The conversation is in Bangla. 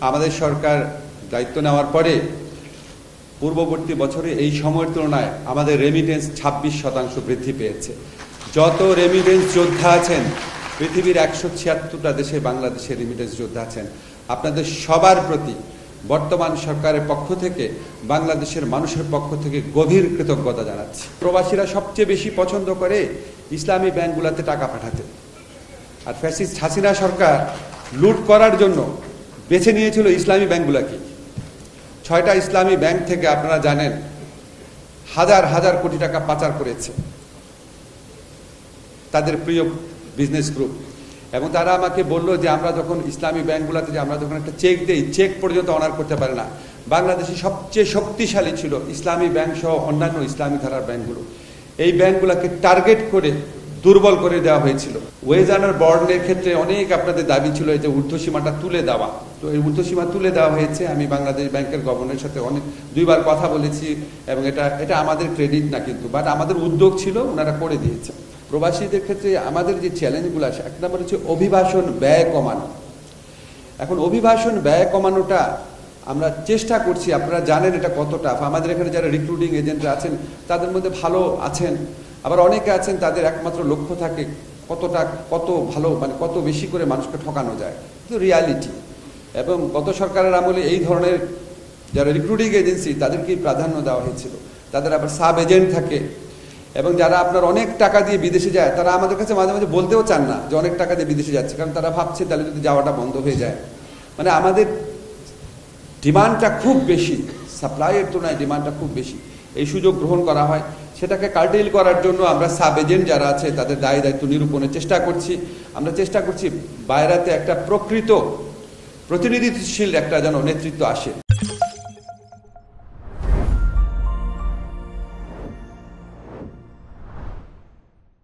আমাদের সরকার দায়িত্ব নেওয়ার পরে পূর্ববর্তী বছরে এই সময়ের তুলনায় আমাদের রেমিটেন্স 26% বৃদ্ধি পেয়েছে। যত রেমিটেন্স যোদ্ধা আছেন পৃথিবীর 176টা দেশে বাংলাদেশের রেমিটেন্স যোদ্ধা আছেন, আপনাদের সবার প্রতি বর্তমান সরকারের পক্ষ থেকে, বাংলাদেশের মানুষের পক্ষ থেকে গভীর কৃতজ্ঞতা জানাচ্ছি। প্রবাসীরা সবচেয়ে বেশি পছন্দ করে ইসলামী ব্যাংকগুলোতে টাকা পাঠাতে, আর ফ্যাসিস্ট হাসিনা সরকার লুট করার জন্য বেছে নিয়েছিল ইসলামী ব্যাংকগুলোকে। 6টা ইসলামী ব্যাংক থেকে আপনারা জানেন হাজার হাজার কোটি টাকা পাচার করেছে তাদের প্রিয় বিজনেস গ্রুপ। এবং তারা আমাকে বলল যে আমরা যখন ইসলামী ব্যাংকগুলোতে যে আমরা যখন একটা চেক দেই, চেক পর্যন্ত অনার করতে পারে না। বাংলাদেশে সবচেয়ে শক্তিশালী ছিল ইসলামী ব্যাংক সহ অন্যান্য ইসলামী ধারার ব্যাংকগুলো। এই ব্যাংকগুলোকে টার্গেট করে দুর্বল করে দেওয়া হয়েছিল। ওয়েজ আর্নার বর্ডের ক্ষেত্রে অনেক আপনাদের দাবি ছিল যে ঊর্ধ্বসীমাটা তুলে দেওয়া, তো এই ঊর্ধ্বসীমা তুলে দেওয়া হয়েছে। আমি বাংলাদেশ ব্যাংকের গভর্নরের সাথে দুইবার কথা বলেছি এবং এটা আমাদের ক্রেডিট না, কিন্তু বাট আমাদের উদ্যোগ ছিল, ওনারা করে দিয়েছে। প্রবাসীদের ক্ষেত্রে আমাদের যে চ্যালেঞ্জগুলো আছে, এক নম্বর হচ্ছে অভিবাসন ব্যয় কমানো। এখন অভিবাসন ব্যয় কমানোটা আমরা চেষ্টা করছি, আপনারা জানেন এটা কত টাফ। আমাদের এখানে যারা রিক্রুটিং এজেন্টরা আছেন তাদের মধ্যে ভালো আছেন, আবার অনেকে আছেন তাদের একমাত্র লক্ষ্য থাকে কত ভালো, মানে কত বেশি করে মানুষকে ঠকানো যায়, কিন্তু রিয়ালিটি। এবং গত সরকারের আমলে এই ধরনের যারা রিক্রুটিং এজেন্সি তাদেরকেই প্রাধান্য দেওয়া হয়েছিল। তাদের আবার সাব এজেন্ট থাকে, এবং যারা আপনার অনেক টাকা দিয়ে বিদেশে যায় তারা আমাদের কাছে মাঝে মাঝে বলতেও চান না যে অনেক টাকা দিয়ে বিদেশে যাচ্ছে, কারণ তারা ভাবছে তাহলে যদি যাওয়াটা বন্ধ হয়ে যায়। মানে আমাদের ডিমান্ডটা খুব বেশি, সাপ্লাইয়ের তুলনায় ডিমান্ডটা খুব বেশি। এই সুযোগ গ্রহণ করা হয়, সেটাকে কার্টেল করার জন্য আমরা সাব এজেন্ট যারা আছে তাদের দায়িত্ব নিরূপণের চেষ্টা করছি। আমরা চেষ্টা করছি বাইরেতে একটা প্রকৃত প্রতিনিধিশীল একটা যেন নেতৃত্ব আসে।